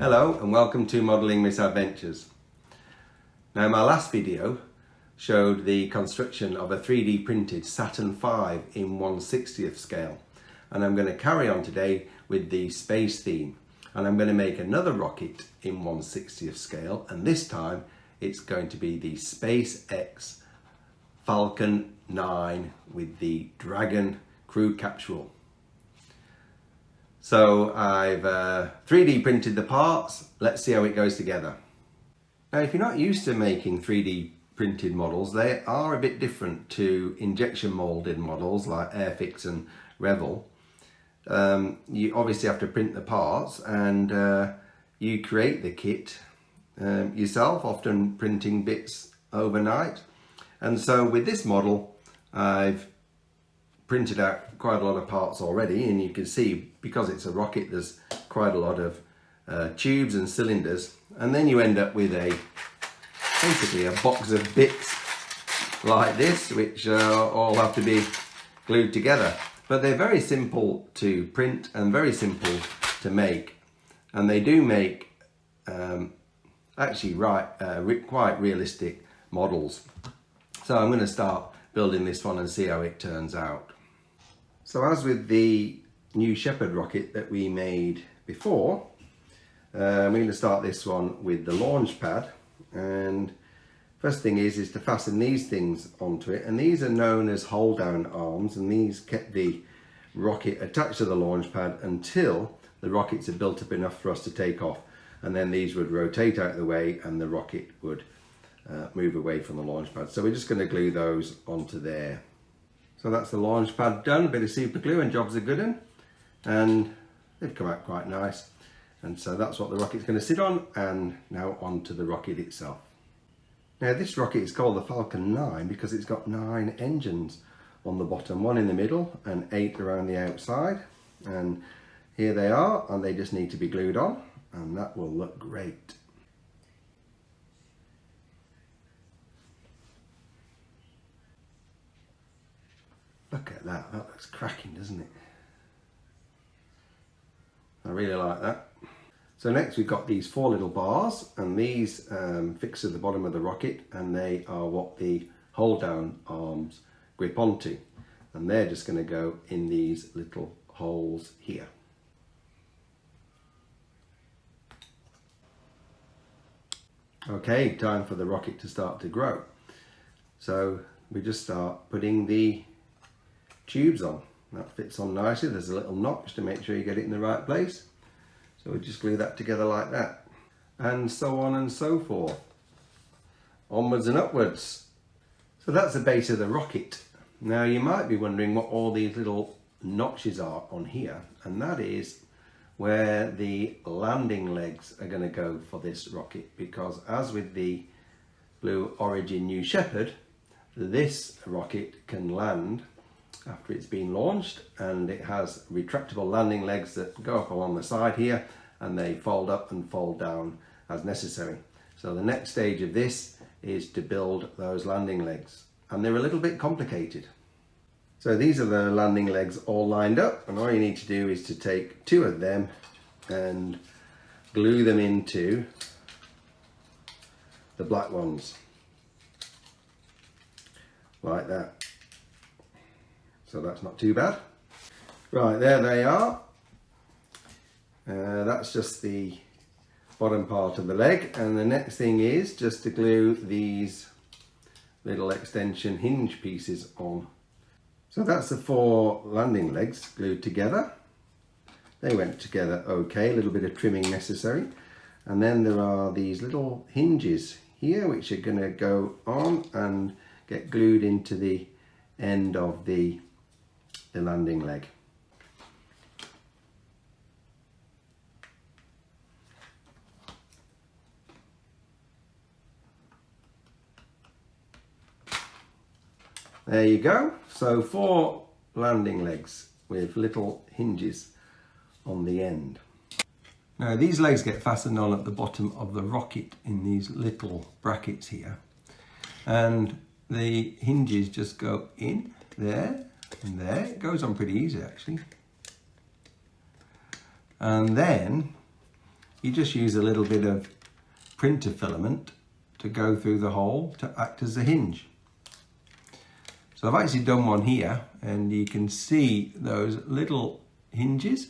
Hello and welcome to Modelling Misadventures. Now my last video showed the construction of a 3D printed Saturn V in 1/60th scale, and I'm going to carry on today with the space theme, and I'm going to make another rocket in 1/60th scale, and this time it's going to be the Space X Falcon 9 with the Dragon crew capsule. So I've 3D printed the parts. Let's see how it goes together. Now if you're not used to making 3D printed models, they are a bit different to injection molded models like Airfix and Revel. You obviously have to print the parts, and you create the kit yourself, often printing bits overnight. And so with this model, I've printed out quite a lot of parts already, and you can see because it's a rocket there's quite a lot of tubes and cylinders, and then you end up with basically a box of bits like this, which all have to be glued together. But they're very simple to print and very simple to make, and they do make actually quite realistic models. So I'm going to start building this one and see how it turns out. So as with the New Shepard rocket that we made before, I'm going to start this one with the launch pad, and first thing is to fasten these things onto it, and these are known as hold down arms, and these kept the rocket attached to the launch pad until the rockets are built up enough for us to take off, and then these would rotate out of the way and the rocket would move away from the launch pad. So we're just going to glue those onto there. So that's the launch pad done, bit of super glue and jobs are good un, and they've come out quite nice. And so that's what the rocket's going to sit on, and now onto the rocket itself. Now this rocket is called the Falcon 9 because it's got 9 engines on the bottom, 1 in the middle and 8 around the outside. And here they are, and they just need to be glued on, and that will look great. Look at that, that looks cracking, doesn't it? I really like that. So next we've got these 4 little bars, and these fix at the bottom of the rocket, and they are what the hold down arms grip onto, and they're just going to go in these little holes here. Okay, time for the rocket to start to grow. So we just start putting the tubes on. That fits on nicely. There's a little notch to make sure you get it in the right place. So we just glue that together like that, and so on and so forth, onwards and upwards. So that's the base of the rocket. Now you might be wondering what all these little notches are on here, and that is where the landing legs are going to go for this rocket, because as with the Blue Origin New Shepard, this rocket can land after it's been launched, and it has retractable landing legs that go up along the side here, and they fold up and fold down as necessary. So the next stage of this is to build those landing legs, and they're a little bit complicated. So these are the landing legs all lined up, and all you need to do is to take 2 of them and glue them into the black ones like that. So that's not too bad. Right, there they are. That's just the bottom part of the leg, and the next thing is just to glue these little extension hinge pieces on. So that's the 4 landing legs glued together. They went together okay, a little bit of trimming necessary. And then there are these little hinges here which are going to go on and get glued into the end of the landing leg. There you go. So 4 landing legs with little hinges on the end. Now these legs get fastened on at the bottom of the rocket in these little brackets here, and the hinges just go in there and there. It goes on pretty easy actually. And then you just use a little bit of printer filament to go through the hole to act as a hinge. So I've actually done one here, and you can see those little hinges,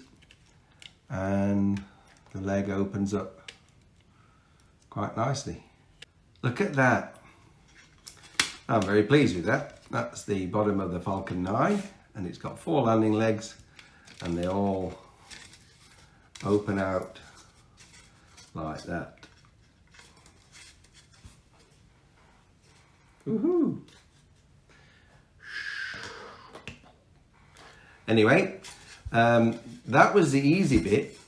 and the leg opens up quite nicely. Look at that. I'm very pleased with that. That's the bottom of the Falcon 9, and it's got 4 landing legs, and they all open out like that. Woohoo! Anyway, that was the easy bit,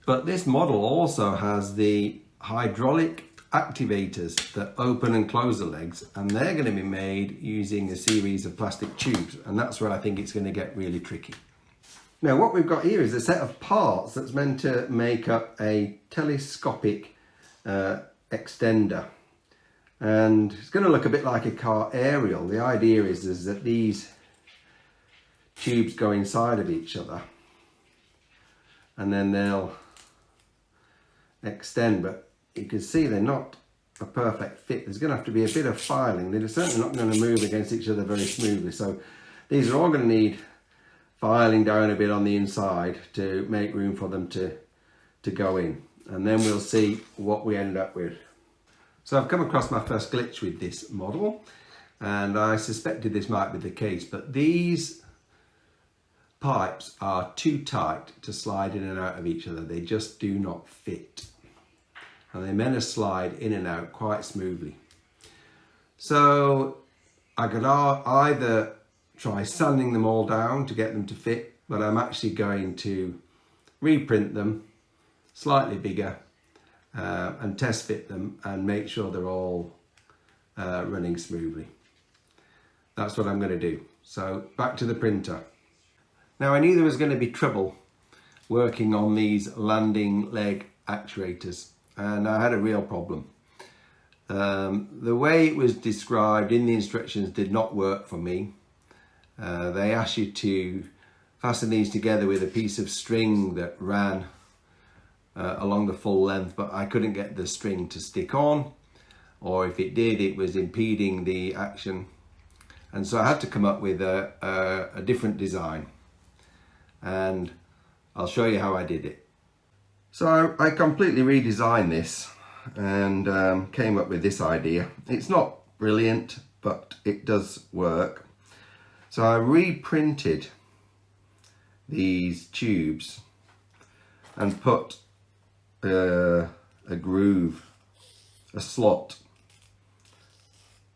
but this model also has the hydraulic activators that open and close the legs, and they're going to be made using a series of plastic tubes, and that's where I think it's going to get really tricky. Now what we've got here is a set of parts that's meant to make up a telescopic extender, and it's going to look a bit like a car aerial. The idea is that these tubes go inside of each other and then they'll extend, but you can see they're not a perfect fit. There's going to have to be a bit of filing. They're certainly not going to move against each other very smoothly, so these are all going to need filing down a bit on the inside to make room for them to go in, and then we'll see what we end up with. So I've come across my first glitch with this model, and I suspected this might be the case, but these pipes are too tight to slide in and out of each other. They just do not fit, and they're meant to slide in and out quite smoothly. So I could either try sanding them all down to get them to fit, but I'm actually going to reprint them slightly bigger and test fit them and make sure they're all running smoothly. That's what I'm going to do. So back to the printer. Now I knew there was going to be trouble working on these landing leg actuators, and I had a real problem. The way it was described in the instructions did not work for me. They asked you to fasten these together with a piece of string that ran along the full length, but I couldn't get the string to stick on, or if it did, it was impeding the action, and so I had to come up with a different design, and I'll show you how I did it. So I completely redesigned this and came up with this idea. It's not brilliant, but it does work. So I reprinted these tubes and put a groove, a slot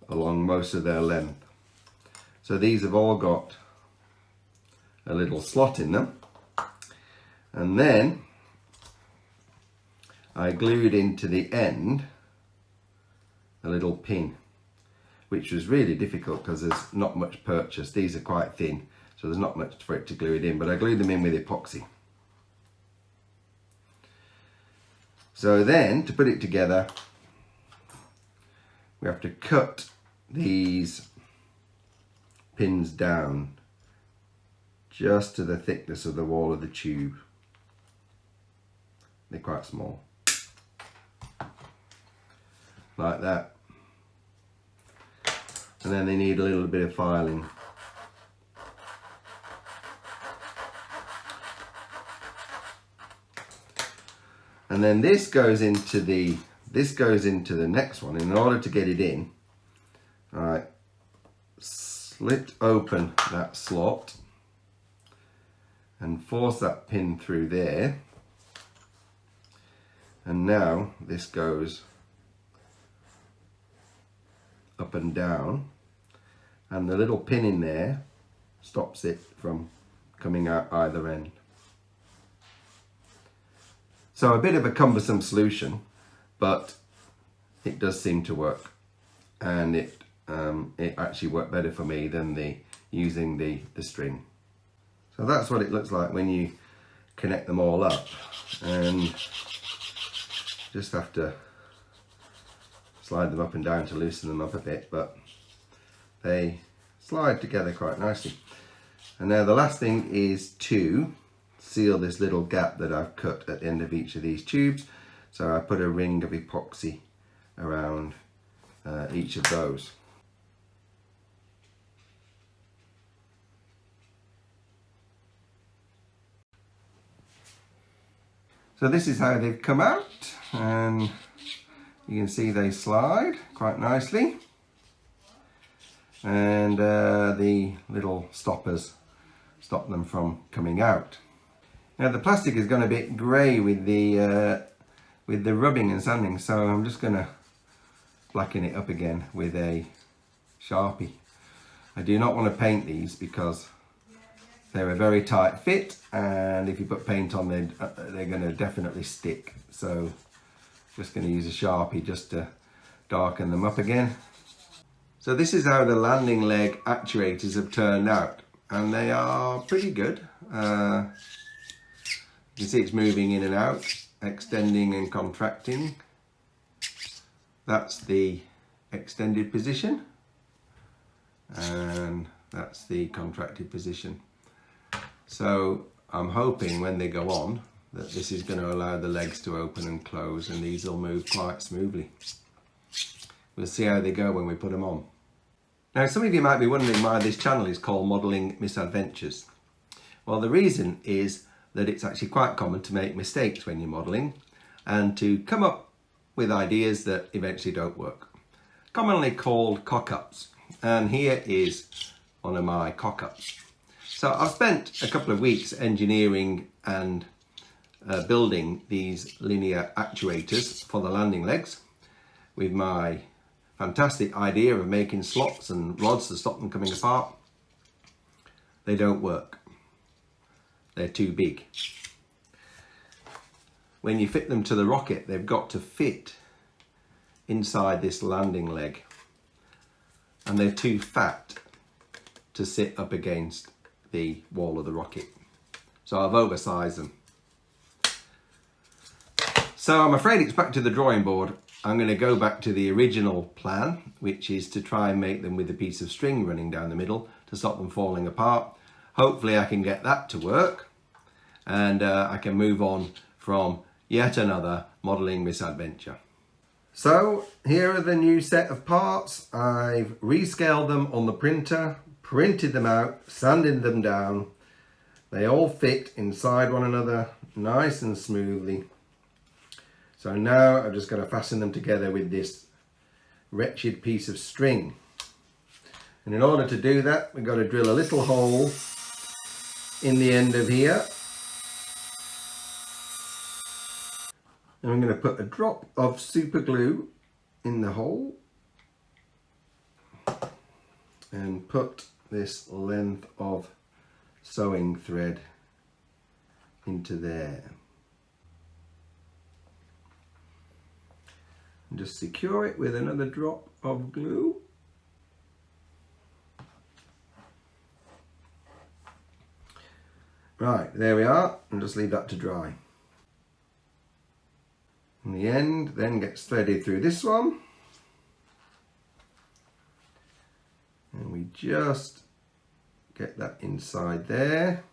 along most of their length. So these have all got a little slot in them, and then I glued into the end a little pin, which was really difficult because there's not much purchase. These are quite thin, so there's not much for it to glue it in, but I glued them in with epoxy. So then, to put it together, we have to cut these pins down just to the thickness of the wall of the tube. They're quite small, like that. And then they need a little bit of filing. And then this goes into the next one. In order to get it in, I slit open that slot and force that pin through there. And now this goes up and down, and the little pin in there stops it from coming out either end. So a bit of a cumbersome solution, but it does seem to work, and it actually worked better for me than using the string. So that's what it looks like when you connect them all up, and just have to slide them up and down to loosen them up a bit, but they slide together quite nicely. And now the last thing is to seal this little gap that I've cut at the end of each of these tubes. So I put a ring of epoxy around each of those. So this is how they've come out, and you can see they slide quite nicely, and the little stoppers stop them from coming out. Now the plastic has gone a bit grey with the rubbing and sanding, so I'm just going to blacken it up again with a Sharpie. I do not want to paint these because they're a very tight fit, and if you put paint on they're going to definitely stick. So just going to use a Sharpie just to darken them up again. So this is how the landing leg actuators have turned out, and they are pretty good. You can see it's moving in and out, extending and contracting. That's the extended position, and that's the contracted position. So I'm hoping when they go on that this is going to allow the legs to open and close, and these will move quite smoothly. We'll see how they go when we put them on. Now some of you might be wondering why this channel is called Modelling Misadventures. Well, the reason is that it's actually quite common to make mistakes when you're modelling and to come up with ideas that eventually don't work. Commonly called cock-ups, and here is one of my cock-ups. So I've spent a couple of weeks engineering and building these linear actuators for the landing legs with my fantastic idea of making slots and rods to stop them coming apart. They don't work. They're too big. When you fit them to the rocket, they've got to fit inside this landing leg, and they're too fat to sit up against the wall of the rocket. So I've oversized them. So I'm afraid it's back to the drawing board. I'm going to go back to the original plan, which is to try and make them with a piece of string running down the middle to stop them falling apart. Hopefully I can get that to work, and I can move on from yet another modelling misadventure. So here are the new set of parts. I've rescaled them on the printer, printed them out, sanded them down. They all fit inside one another nice and smoothly. So now I'm just going to fasten them together with this wretched piece of string. And in order to do that, we've got to drill a little hole in the end of here. And I'm going to put a drop of super glue in the hole and put this length of sewing thread into there. And just secure it with another drop of glue. Right, there we are, and just leave that to dry. And the end then gets threaded through this one. And we just get that inside there.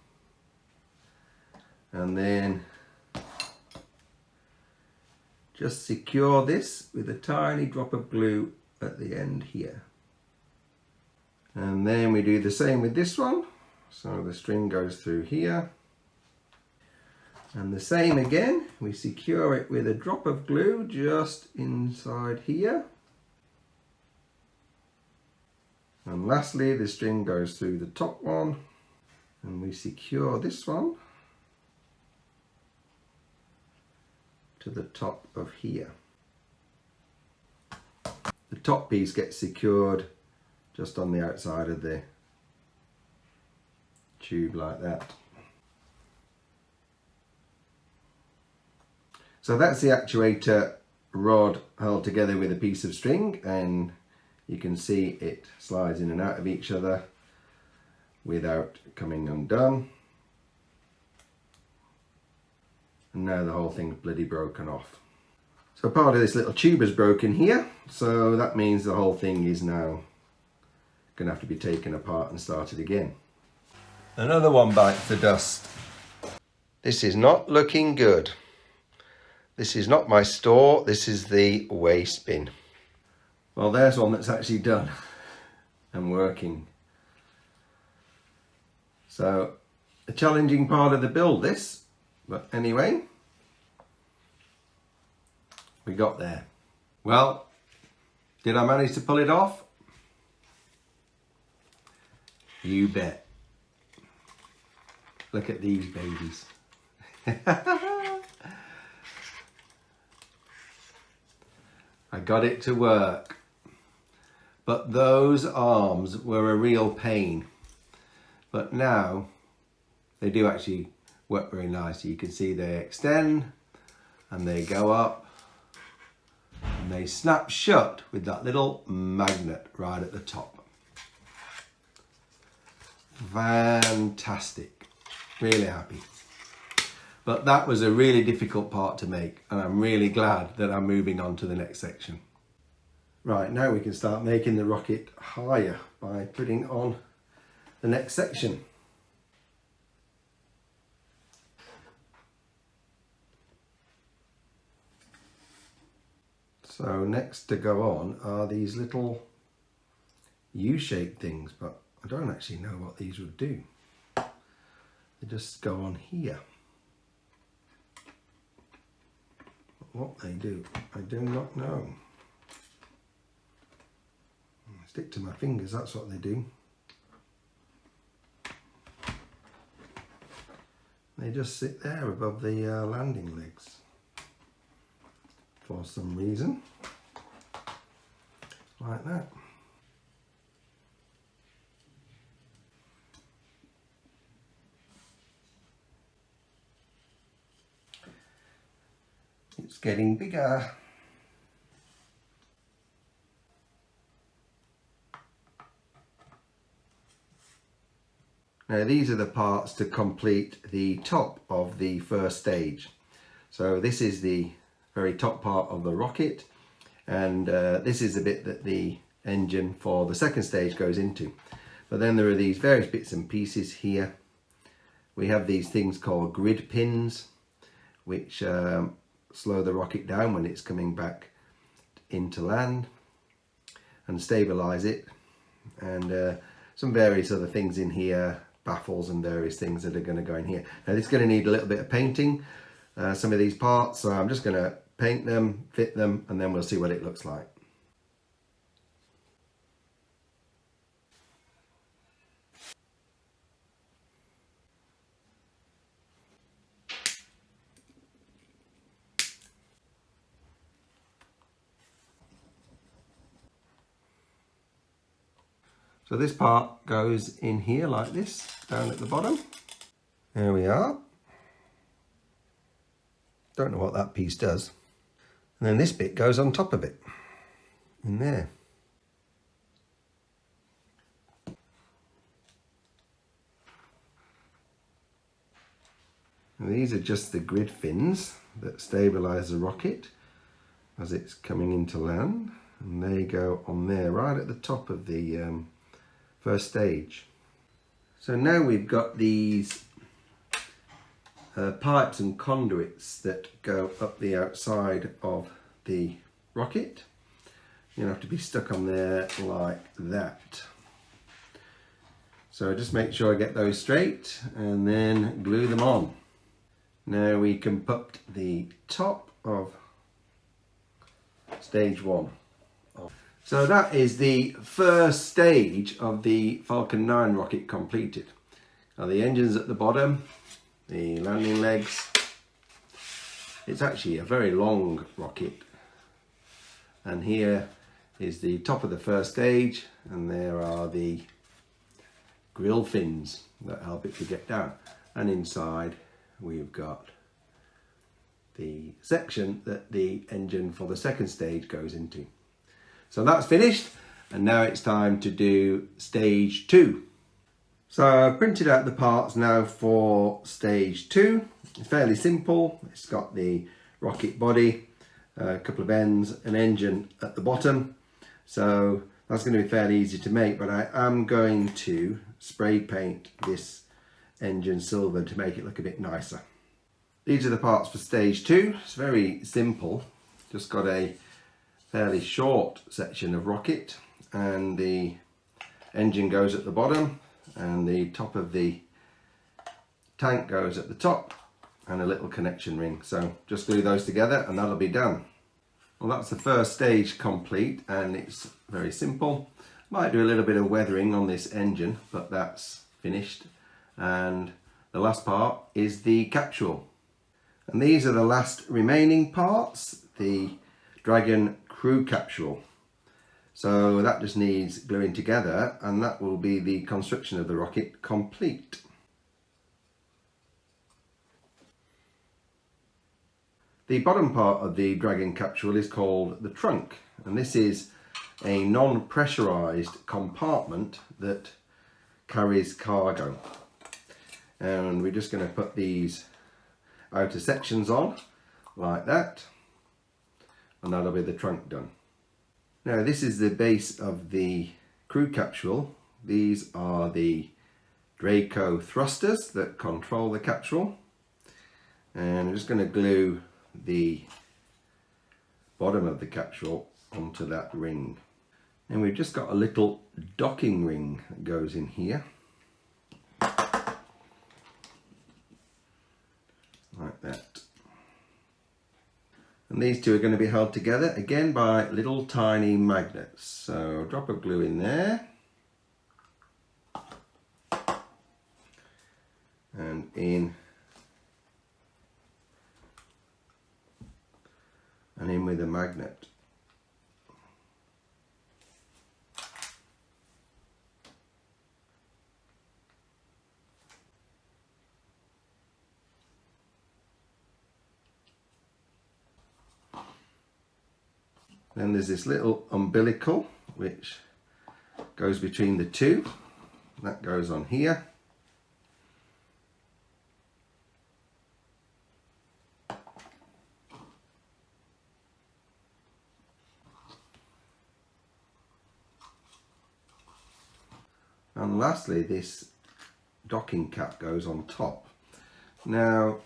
And then just secure this with a tiny drop of glue at the end here. And then we do the same with this one. So the string goes through here. And the same again, we secure it with a drop of glue just inside here. And lastly, the string goes through the top one, and we secure this one to the top of here. The top piece gets secured just on the outside of the tube like that. So that's the actuator rod held together with a piece of string, and you can see it slides in and out of each other without coming undone. And now the whole thing's bloody broken off. So part of this little tube is broken here, so that means the whole thing is now going to have to be taken apart and started again. Another one bites the dust. This is not looking good. This is not my store, this is the waste bin. Well, there's one that's actually done and working. So, a challenging part of the build this, but anyway, we got there. Well, did I manage to pull it off? You bet. Look at these babies. I got it to work, but those arms were a real pain. But now they do actually work very nicely. You can see they extend and they go up and they snap shut with that little magnet right at the top. Fantastic, really happy. But that was a really difficult part to make, and I'm really glad that I'm moving on to the next section. Right, now we can start making the rocket higher by putting on the next section. So next to go on are these little U-shaped things, but I don't actually know what these would do. They just go on here. What they do, I do not know. Stick to my fingers, that's what they do. They just sit there above the landing legs for some reason, like that. It's getting bigger. Now these are the parts to complete the top of the first stage. So this is the very top part of the rocket, and this is the bit that the engine for the second stage goes into. But then there are these various bits and pieces here. We have these things called grid pins, which slow the rocket down when it's coming back into land and stabilize it, and some various other things in here, baffles and various things that are going to go in here. Now this is going to need a little bit of painting, some of these parts, so I'm just going to paint them, fit them, and then we'll see what it looks like. So this part goes in here like this, down at the bottom. There we are. Don't know what that piece does. And then this bit goes on top of it, in there. And these are just the grid fins that stabilise the rocket as it's coming into land. And they go on there, right at the top of the first stage. So now we've got these pipes and conduits that go up the outside of the rocket. You have to be stuck on there like that. So just make sure I get those straight and then glue them on. Now we can put the top of stage 1. So that is the first stage of the Falcon 9 rocket completed. Now the engine's at the bottom, the landing legs. It's actually a very long rocket. And here is the top of the first stage, and there are the grill fins that help it to get down. And inside we've got the section that the engine for the second stage goes into. So that's finished, and now it's time to do stage 2. So I've printed out the parts now for stage 2. It's fairly simple. It's got the rocket body, a couple of ends, an engine at the bottom. So that's going to be fairly easy to make, but I am going to spray paint this engine silver to make it look a bit nicer. These are the parts for stage 2. It's very simple. Just got a fairly short section of rocket, and the engine goes at the bottom and the top of the tank goes at the top, and a little connection ring. So just glue those together and that'll be done. Well, that's the first stage complete, and it's very simple. Might do a little bit of weathering on this engine, but that's finished. And the last part is the capsule. And these are the last remaining parts, the Dragon crew capsule. So that just needs gluing together, and that will be the construction of the rocket complete. The bottom part of the Dragon capsule is called the trunk, and this is a non-pressurized compartment that carries cargo. And we're just going to put these outer sections on like that, and that'll be the trunk done. Now this is the base of the crew capsule. These are the Draco thrusters that control the capsule, and I'm just going to glue the bottom of the capsule onto that ring. And we've just got a little docking ring that goes in here like that. And these two are going to be held together again by little tiny magnets. So drop of glue in there and in and in with a magnet. Then there's this little umbilical which goes between the two. That goes on here. And lastly, this docking cap goes on top. Now,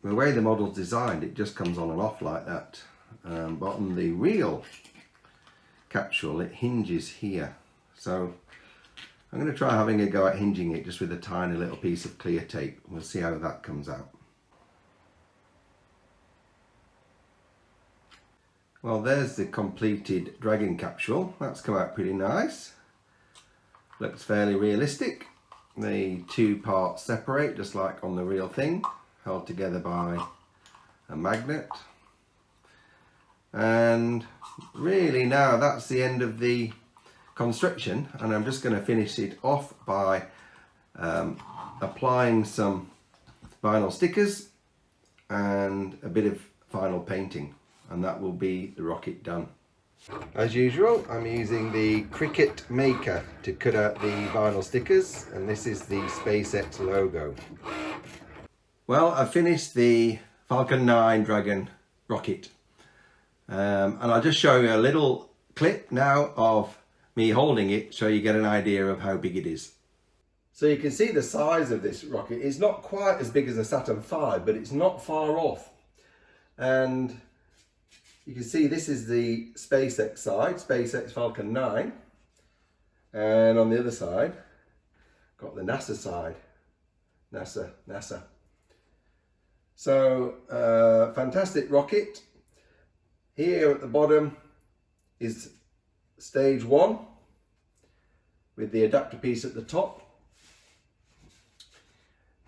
the way the model's designed, it just comes on and off like that. But on the real capsule, it hinges here. So I'm going to try having a go at hinging it just with a tiny little piece of clear tape. We'll see how that comes out. Well, there's the completed Dragon capsule. That's come out pretty nice. Looks fairly realistic. The two parts separate just like on the real thing, held together by a magnet. And really now that's the end of the construction, and I'm just going to finish it off by applying some vinyl stickers and a bit of final painting, and that will be the rocket done. As usual, I'm using the Cricut Maker to cut out the vinyl stickers, and this is the SpaceX logo. Well, I've finished the Falcon 9 Dragon rocket. And I'll just show you a little clip now of me holding it so you get an idea of how big it is. So you can see the size of this rocket. It's not quite as big as a Saturn V, but it's not far off. And you can see this is the SpaceX side, Space X Falcon 9. And on the other side, got the NASA side, NASA. So, fantastic rocket. Here at the bottom is stage 1 with the adapter piece at the top.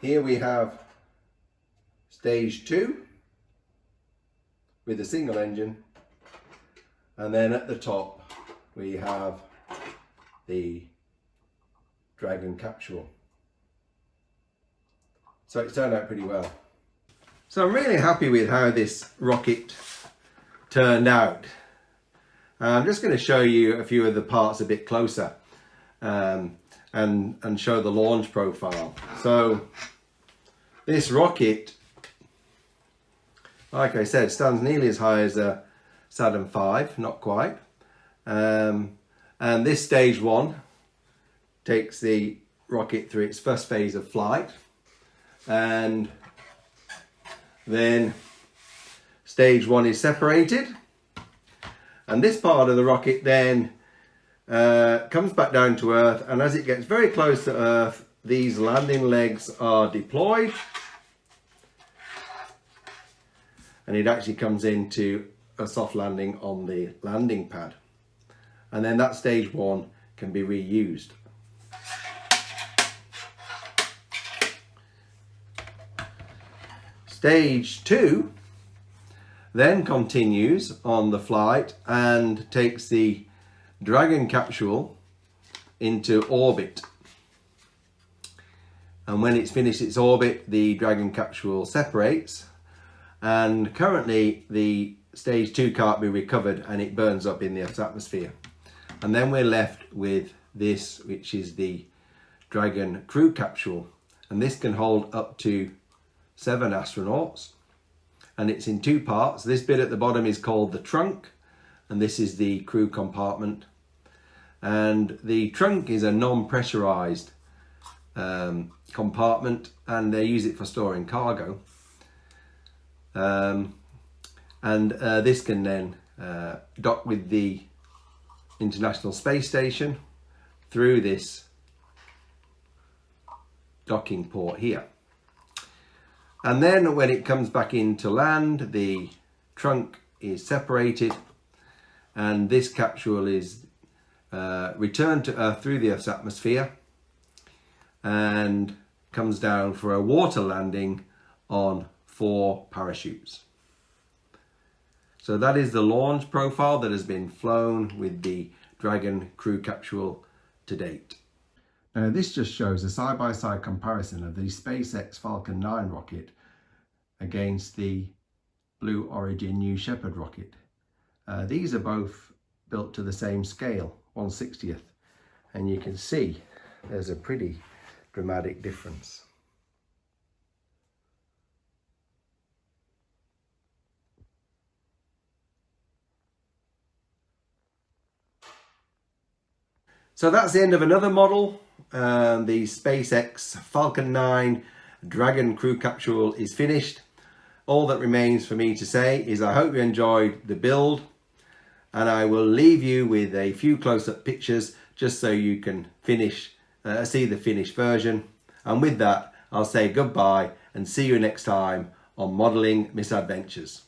Here we have stage 2 with a single engine, and then at the top we have the Dragon capsule. So it's turned out pretty well. So I'm really happy with how this rocket turned out. I'm just going to show you a few of the parts a bit closer and show the launch profile. So this rocket, like I said, stands nearly as high as a Saturn V, not quite. And this stage 1 takes the rocket through its first phase of flight, and then stage 1 is separated, and this part of the rocket then comes back down to Earth, and as it gets very close to Earth, these landing legs are deployed, and it actually comes into a soft landing on the landing pad, and then that stage 1 can be reused. Stage 2 then continues on the flight and takes the Dragon capsule into orbit. And when it's finished its orbit, the Dragon capsule separates, and currently the stage 2 can't be recovered and it burns up in the Earth's atmosphere. And then we're left with this, which is the Dragon crew capsule, and this can hold up to 7 astronauts, and it's in 2 parts. This bit at the bottom is called the trunk, and this is the crew compartment. And the trunk is a non-pressurized compartment, and they use it for storing cargo. This can then dock with the International Space Station through this docking port here. And then when it comes back into land, the trunk is separated, and this capsule is returned to Earth through the Earth's atmosphere and comes down for a water landing on 4 parachutes. So that is the launch profile that has been flown with the Dragon crew capsule to date. Now this just shows a side-by-side comparison of the Space X Falcon 9 rocket against the Blue Origin New Shepard rocket. These are both built to the same scale, 1/60th, and you can see there's a pretty dramatic difference. So that's the end of another model. The Space X Falcon 9 Dragon crew capsule is finished. All that remains for me to say is I hope you enjoyed the build, and I will leave you with a few close-up pictures just so you can see the finished version. And with that, I'll say goodbye and see you next time on Modelling Misadventures.